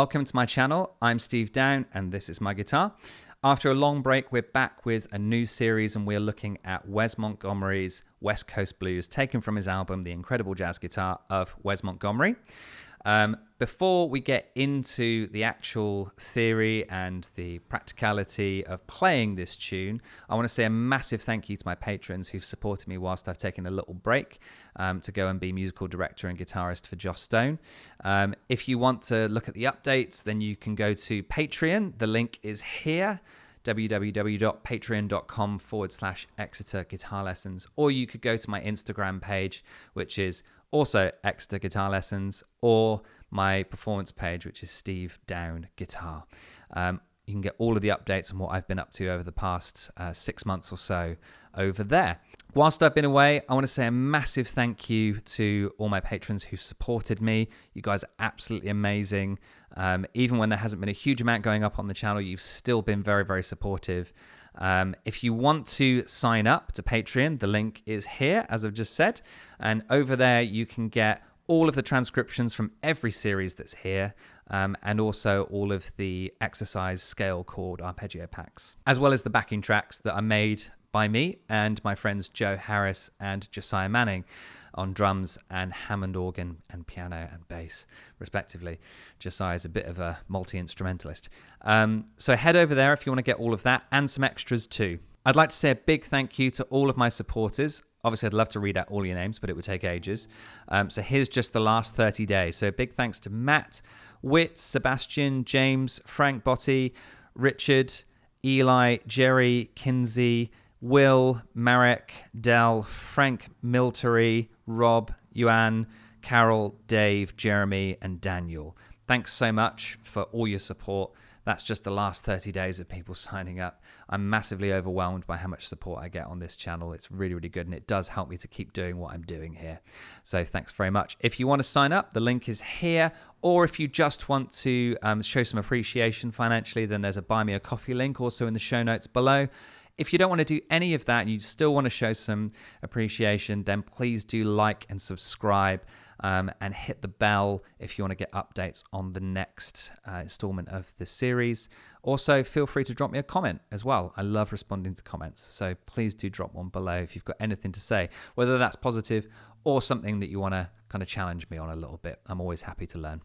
Welcome to my channel. I'm Steve Down and this is my guitar. After a long break, we're back with a new series and we're looking at Wes Montgomery's West Coast Blues, taken from his album, The Incredible Jazz Guitar of Wes Montgomery. Before we get into the actual theory and the practicality of playing this tune, I want to say a massive thank you to my patrons who've supported me whilst I've taken a little break to go and be musical director and guitarist for Joss Stone. If you want to look at the updates, then you can go to Patreon. The link is here, www.patreon.com/Exeter Guitar Lessons, or you could go to my Instagram page, which is also Exeter Guitar Lessons, or my performance page, which is Steve Down Guitar. You can get all of the updates on what I've been up to over the past 6 months or so over there. Whilst I've been away, I want to say a massive thank you to all my patrons who've supported me. You guys are absolutely amazing. Even when there hasn't been a huge amount going up on the channel, you've still been very, very supportive. If you want to sign up to Patreon, the link is here, as I've just said. And over there, you can get all of the transcriptions from every series that's here, and also all of the exercise scale chord arpeggio packs, as well as the backing tracks that are made by me and my friends Joe Harris and Josiah Manning on drums and Hammond organ and piano and bass, respectively. Josiah is a bit of a multi-instrumentalist. So head over there if you want to get all of that and some extras too. I'd like to say a big thank you to all of my supporters. Obviously, I'd love to read out all your names, but it would take ages. So here's just the last 30 days. So big thanks to Matt, Whit, Sebastian, James, Frank Botti, Richard, Eli, Jerry, Kinsey, Will, Marek, Dell, Frank Miltery, Rob, Yuan, Carol, Dave, Jeremy, and Daniel. Thanks so much for all your support. That's just the last 30 days of people signing up. I'm massively overwhelmed by how much support I get on this channel. It's really, really good, and it does help me to keep doing what I'm doing here. So thanks very much. If you want to sign up, the link is here. Or if you just want to show some appreciation financially, then there's a Buy Me a Coffee link also in the show notes below. If you don't want to do any of that and you still want to show some appreciation, then please do like and subscribe and hit the bell if you want to get updates on the next installment of this series. Also, feel free to drop me a comment as well. I love responding to comments, so please do drop one below if you've got anything to say, whether that's positive or something that you want to kind of challenge me on a little bit. I'm always happy to learn.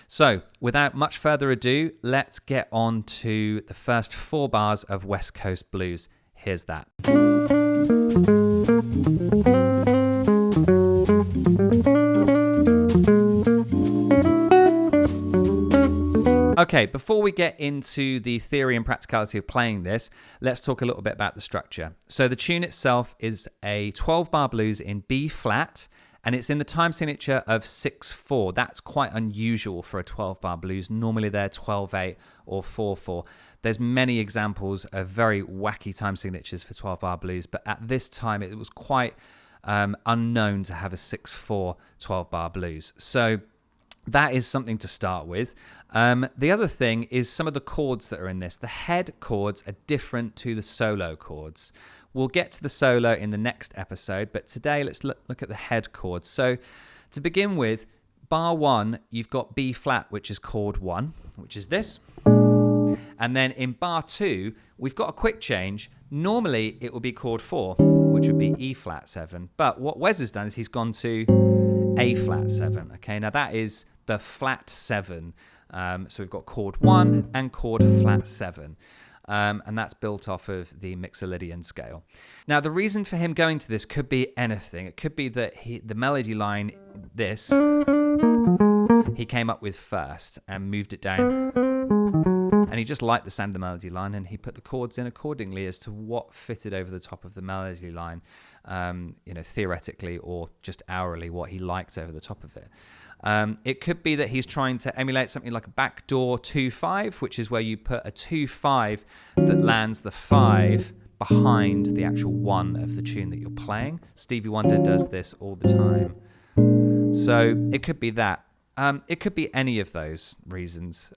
So without much further ado, let's get on to the first 4 bars of West Coast Blues. Here's that. Okay, before we get into the theory and practicality of playing this, let's talk a little bit about the structure. So the tune itself is a 12-bar blues in B flat, and it's in the time signature of 6/4. That's quite unusual for a 12-bar blues. Normally they're 12/8 or 4/4. There's many examples of very wacky time signatures for 12-bar blues, but at this time it was quite unknown to have a 6/4 12-bar blues. So that is something to start with. The other thing is some of the chords that are in this. The head chords are different to the solo chords. We'll get to the solo in the next episode, but today let's look at the head chords. So to begin with, bar 1, you've got B flat, which is chord 1, which is this. And then in bar 2, we've got a quick change. Normally it would be chord 4, which would be E flat 7. But what Wes has done is he's gone to A flat 7. Okay, now that is the flat 7. So we've got chord 1 and chord flat 7. And that's built off of the Mixolydian scale. Now, the reason for him going to this could be anything. It could be that the melody line, this, he came up with first and moved it down. And he just liked the sound of the melody line, and he put the chords in accordingly as to what fitted over the top of the melody line, theoretically or just hourly, what he liked over the top of it. It could be that he's trying to emulate something like a backdoor 2/5, which is where you put a 2/5 that lands the 5 behind the actual 1 of the tune that you're playing. Stevie Wonder does this all the time. So it could be that. It could be any of those reasons.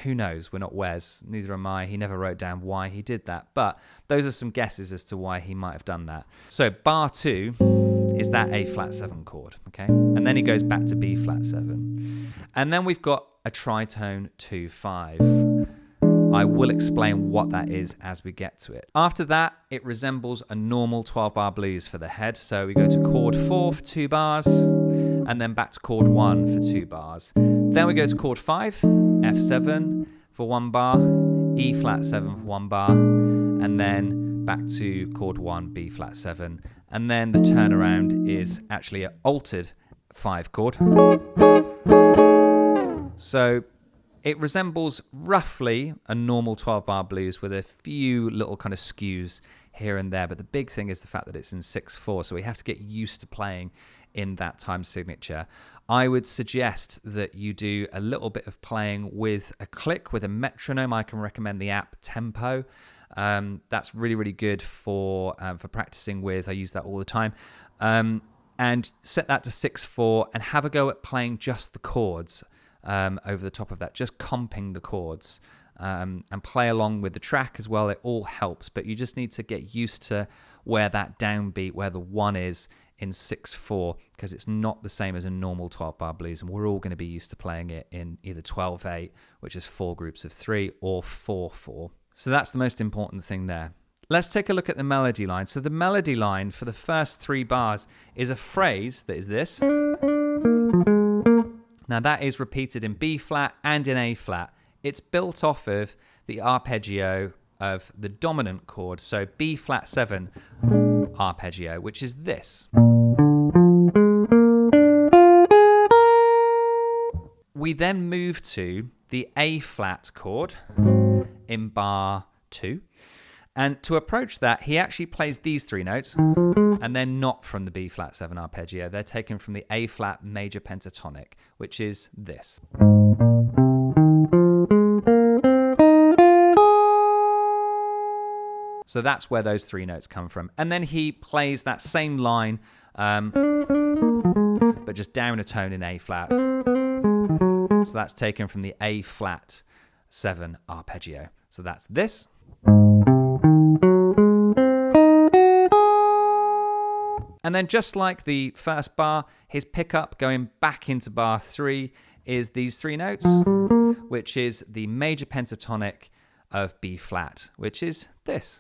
Who knows? We're not Wes. Neither am I. He never wrote down why he did that. But those are some guesses as to why he might have done that. So bar 2 is that A flat 7 chord, okay? And then he goes back to B flat 7. And then we've got a tritone 2/5. I will explain what that is as we get to it. After that, it resembles a normal 12-bar blues for the head. So we go to chord 4 for 2 bars, and then back to chord 1 for 2 bars. Then we go to chord 5, F7 for 1 bar, E flat 7 for 1 bar, and then back to chord 1, B flat 7. And then the turnaround is actually an altered 5 chord. So it resembles roughly a normal 12-bar blues with a few little kind of skews here and there. But the big thing is the fact that it's in 6/4. So we have to get used to playing in that time signature. I would suggest that you do a little bit of playing with a click, with a metronome. I can recommend the app Tempo. That's really, really good for practicing with. I use that all the time. And set that to 6/4 and have a go at playing just the chords. Over the top of that, just comping the chords, and play along with the track as well. It all helps, but you just need to get used to where that downbeat, where the 1 is in 6/4, because it's not the same as a normal 12-bar blues, and we're all going to be used to playing it in either 12/8, which is 4 groups of 3, or 4/4. So that's the most important thing there. Let's take a look at the melody line. So the melody line for the first 3 bars is a phrase that is this. Now that is repeated in B flat and in A flat. It's built off of the arpeggio of the dominant chord, so B flat 7 arpeggio, which is this. We then move to the A flat chord in bar 2. And to approach that, he actually plays these 3 notes, and they're not from the B flat 7 arpeggio. They're taken from the A flat major pentatonic, which is this. So that's where those 3 notes come from. And then he plays that same line, but just down a tone in A flat. So that's taken from the A flat 7 arpeggio. So that's this. And then just like the first bar, his pickup going back into bar 3 is these 3 notes, which is the major pentatonic of B flat, which is this.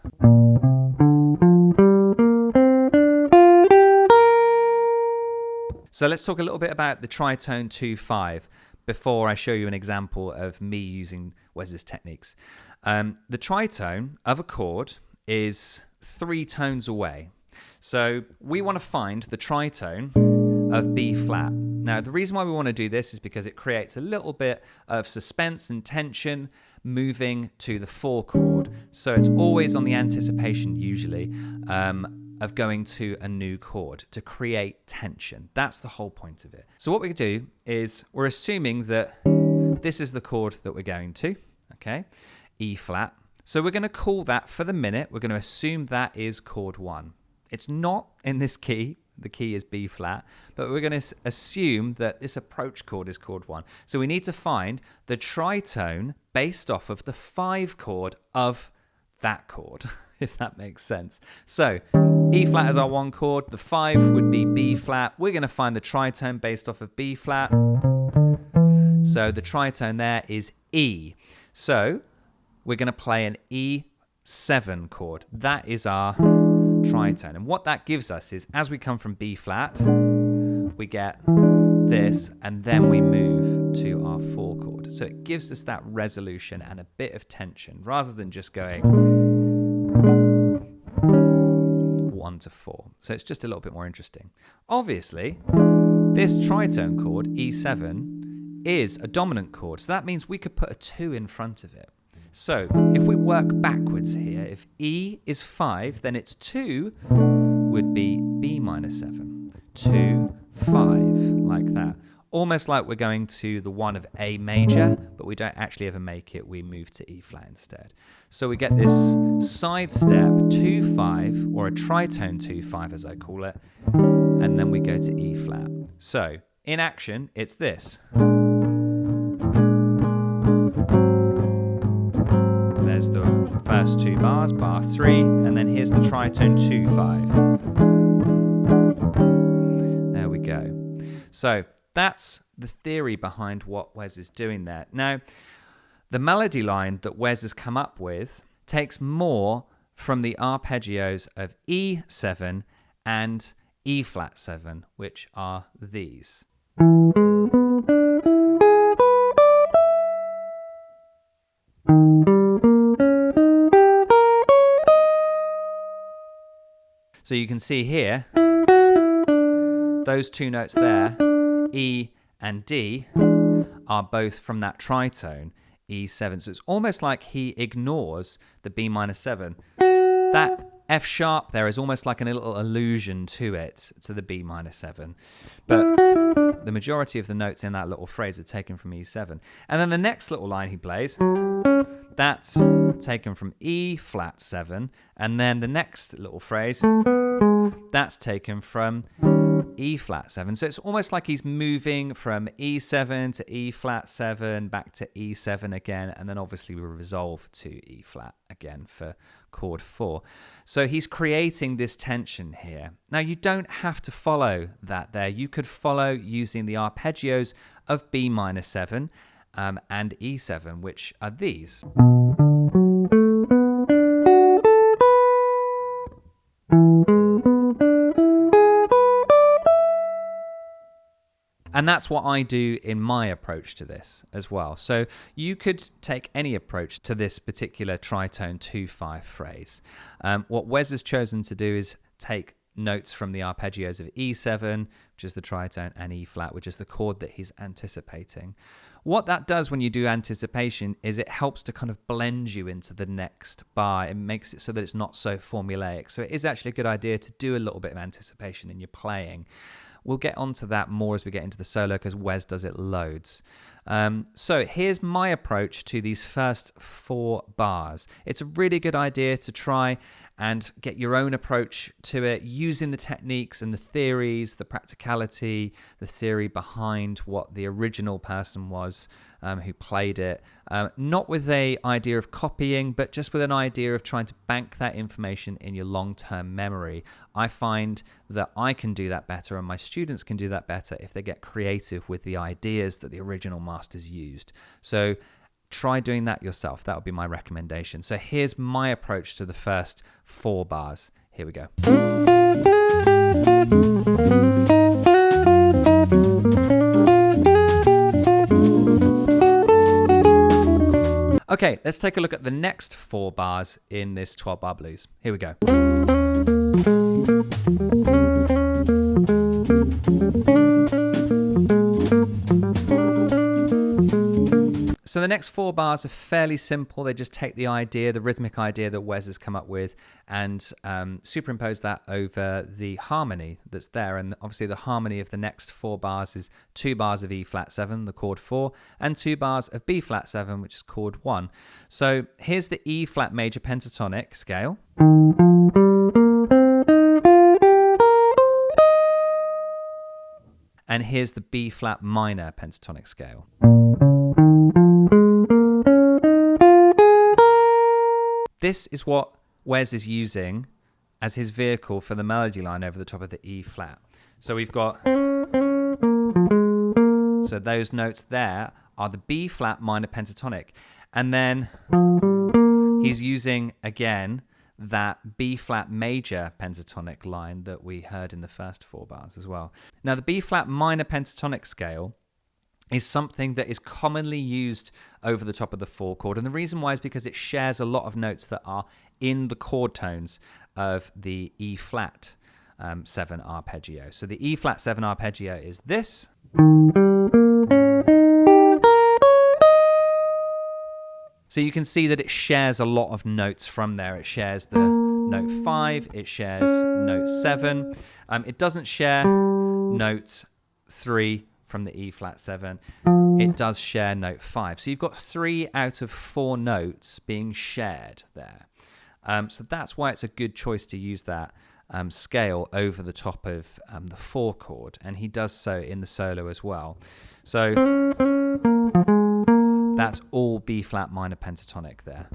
So let's talk a little bit about the tritone 2/5 before I show you an example of me using Wes's techniques. The tritone of a chord is 3 tones away. So we want to find the tritone of B flat. Now, the reason why we want to do this is because it creates a little bit of suspense and tension moving to the 4 chord. So it's always on the anticipation, usually, of going to a new chord to create tension. That's the whole point of it. So what we do is we're assuming that this is the chord that we're going to, okay, E flat. So we're going to call that, for the minute, we're going to assume that is chord 1. It's not in this key. The key is B flat, but we're going to assume that this approach chord is chord 1. So we need to find the tritone based off of the 5 chord of that chord, if that makes sense. So E flat is our 1 chord. The 5 would be B flat. We're going to find the tritone based off of B flat. So the tritone there is E. So we're going to play an E7 chord. That is our tritone. And what that gives us is, as we come from B flat, we get this, and then we move to our 4 chord. So it gives us that resolution and a bit of tension, rather than just going 1 to 4. So it's just a little bit more interesting. Obviously, this tritone chord, E7, is a dominant chord. So that means we could put a 2 in front of it. So if we work backwards here, if E is 5, then its 2 would be B minor 7. 2, 5, like that. Almost like we're going to the 1 of A major, but we don't actually ever make it. We move to E flat instead. So we get this side step 2-5, or a tritone 2-5 as I call it, and then we go to E flat. So in action, it's this. There's the first 2 bars, bar 3, and then here's the tritone 2-5. There we go. So that's the theory behind what Wes is doing there. Now, the melody line that Wes has come up with takes more from the arpeggios of E7 and E flat 7, which are these. So you can see here, those two notes there, E and D, are both from that tritone, E7. So it's almost like he ignores the B minor 7. That F sharp there is almost like a little allusion to it, to the B minor 7. But the majority of the notes in that little phrase are taken from E7. And then the next little line he plays, that's taken from E flat 7. And then the next little phrase, that's taken from E flat 7. So it's almost like he's moving from E7 to E flat 7, back to E7 again, and then obviously we resolve to E flat again for chord 4. So he's creating this tension here. Now you don't have to follow that there. You could follow using the arpeggios of B minor 7 and E7, which are these. And that's what I do in my approach to this as well. So you could take any approach to this particular tritone 2-5 phrase. What Wes has chosen to do is take notes from the arpeggios of E7, which is the tritone, and E flat, which is the chord that he's anticipating. What that does when you do anticipation is it helps to kind of blend you into the next bar. It makes it so that it's not so formulaic. So it is actually a good idea to do a little bit of anticipation in your playing. We'll get onto that more as we get into the solo because Wes does it loads. So here's my approach to these first 4 bars. It's a really good idea to try and get your own approach to it using the techniques and the theories, the practicality, the theory behind what the original person was who played it. Not with an idea of copying, but just with an idea of trying to bank that information in your long-term memory. I find that I can do that better and my students can do that better if they get creative with the ideas that the original masters used. So try doing that yourself. That would be my recommendation. So here's my approach to the first 4 bars. Here we go. Okay, let's take a look at the next 4 bars in this 12-bar blues. Here we go. So the next 4 bars are fairly simple. They just take the idea, the rhythmic idea that Wes has come up with, and superimpose that over the harmony that's there. And obviously the harmony of the next 4 bars is 2 bars of E flat 7, the chord 4, and 2 bars of B flat 7, which is chord 1. So here's the E flat major pentatonic scale. And here's the B flat minor pentatonic scale. This is what Wes is using as his vehicle for the melody line over the top of the E flat. So we've got, so those notes there are the B flat minor pentatonic. And then he's using, again, that B flat major pentatonic line that we heard in the first 4 bars as well. Now the B flat minor pentatonic scale is something that is commonly used over the top of the 4 chord. And the reason why is because it shares a lot of notes that are in the chord tones of the E flat 7 arpeggio. So the E flat 7 arpeggio is this. So you can see that it shares a lot of notes from there. It shares the note 5, it shares note 7. It doesn't share note 3 from the E flat 7. It does share note 5. So you've got 3 out of 4 notes being shared there. So that's why it's a good choice to use that scale over the top of the 4 chord. And he does so in the solo as well. So that's all B flat minor pentatonic there.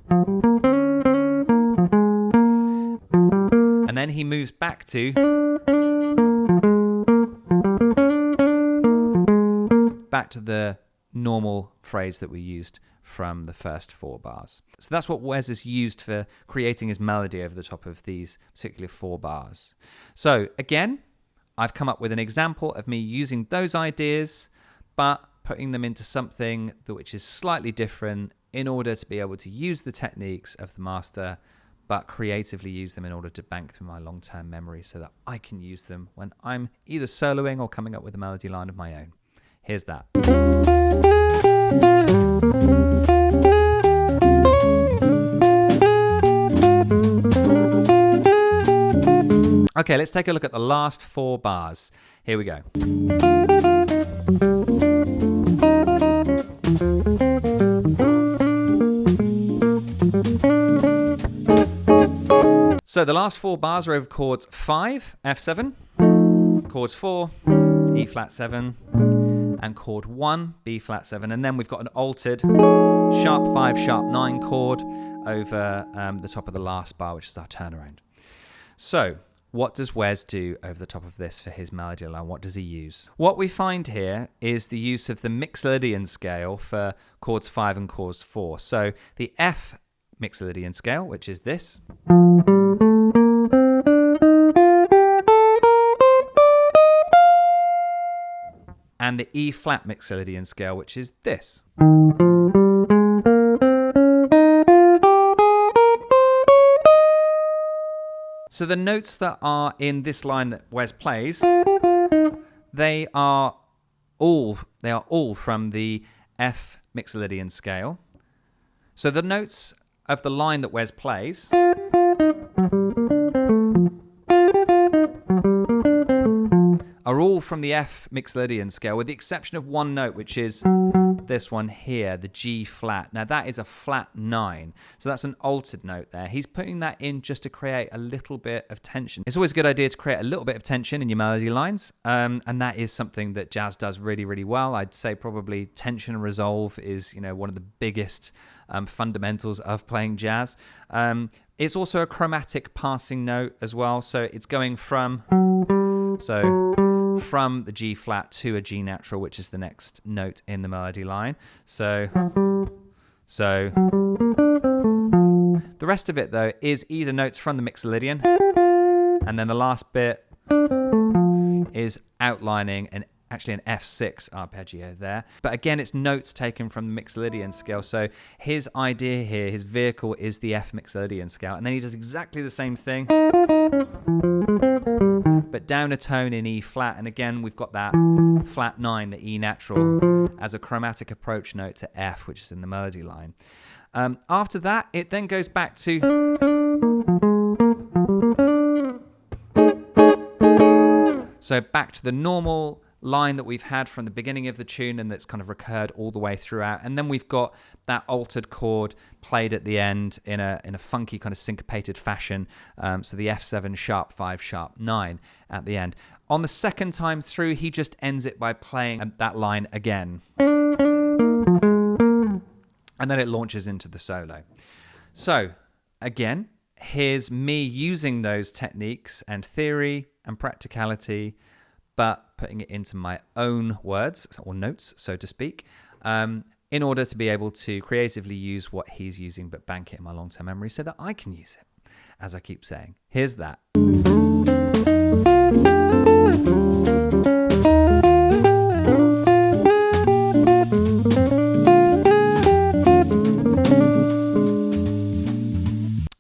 And then he moves back to back to the normal phrase that we used from the first 4 bars. So that's what Wes has used for creating his melody over the top of these particular 4 bars. So again, I've come up with an example of me using those ideas, but putting them into something which is slightly different in order to be able to use the techniques of the master, but creatively use them in order to bank through my long-term memory so that I can use them when I'm either soloing or coming up with a melody line of my own. Here's that. Okay, let's take a look at the last 4 bars. Here we go. So the last 4 bars are over chords 5, F7, chords 4, E flat 7, and chord 1, B flat 7. And then we've got an altered sharp 5, sharp 9 chord over the top of the last bar, which is our turnaround. So what does Wes do over the top of this for his melody line? What does he use? What we find here is the use of the Mixolydian scale for chords 5 and chords 4. So the F Mixolydian scale, which is this. And the E flat Mixolydian scale, which is this. So the notes that are in this line that Wes plays, they are all from the F Mixolydian scale. So the notes of the line that Wes plays are all from the F Mixolydian scale, with the exception of one note, which is this one here, the G flat. Now that is a flat 9, so that's an altered note there. He's putting that in just to create a little bit of tension. It's always a good idea to create a little bit of tension in your melody lines, and that is something that jazz does really, really well. I'd say probably tension and resolve is, one of the biggest fundamentals of playing jazz. It's also a chromatic passing note as well, so it's going from the G flat to a G natural, which is the next note in the melody line. So the rest of it, though, is either notes from the Mixolydian, and then the last bit is outlining actually an F6 arpeggio there. But again, it's notes taken from the Mixolydian scale. So his idea here, his vehicle, is the F Mixolydian scale. And then he does exactly the same thing, but down a tone in E flat. And again, we've got that flat 9, the E natural, as a chromatic approach note to F, which is in the melody line. After that, it then goes back to... So back to the normal line that we've had from the beginning of the tune, and that's kind of recurred all the way throughout. And then we've got that altered chord played at the end in a funky kind of syncopated fashion. So the F7 sharp 5 sharp 9 at the end. On the second time through, he just ends it by playing that line again. And then it launches into the solo. So again, here's me using those techniques and theory and practicality, but putting it into my own words or notes, so to speak, in order to be able to creatively use what he's using, but bank it in my long-term memory so that I can use it, as I keep saying. Here's that.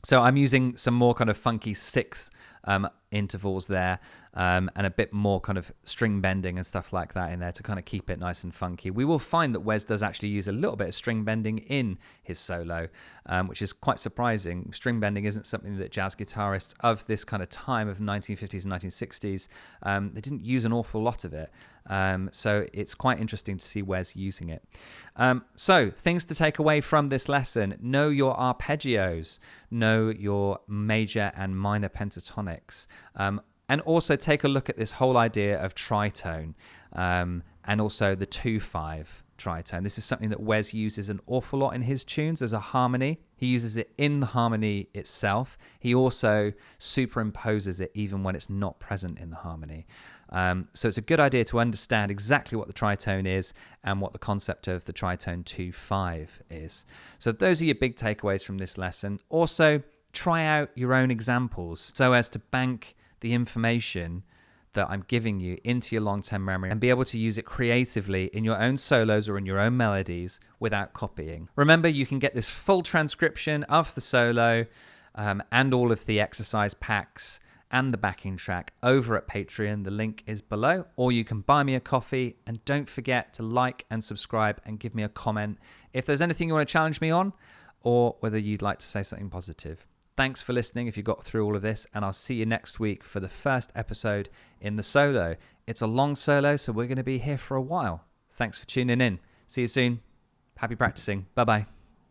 So I'm using some more kind of funky 6 intervals there, and a bit more kind of string bending and stuff like that in there to kind of keep it nice and funky. We will find that Wes does actually use a little bit of string bending in his solo, which is quite surprising. String bending isn't something that jazz guitarists of this kind of time of 1950s and 1960s, they didn't use an awful lot of it. So it's quite interesting to see Wes using it. So things to take away from this lesson: know your arpeggios, know your major and minor pentatonics, and also take a look at this whole idea of tritone, and also the 2/5 tritone. This is something that Wes uses an awful lot in his tunes as a harmony. He uses it in the harmony itself. He also superimposes it even when it's not present in the harmony. So it's a good idea to understand exactly what the tritone is and what the concept of the tritone 2-5 is. So those are your big takeaways from this lesson. Also, try out your own examples so as to bank the information that I'm giving you into your long-term memory and be able to use it creatively in your own solos or in your own melodies without copying. Remember, you can get this full transcription of the solo and all of the exercise packs and the backing track over at Patreon. The link is below, or you can buy me a coffee. And don't forget to like and subscribe and give me a comment if there's anything you want to challenge me on, or whether you'd like to say something positive. Thanks for listening if you got through all of this, and I'll see you next week for the first episode in the solo. It's a long solo, so we're going to be here for a while. Thanks for tuning in. See you soon. Happy practicing. Bye-bye.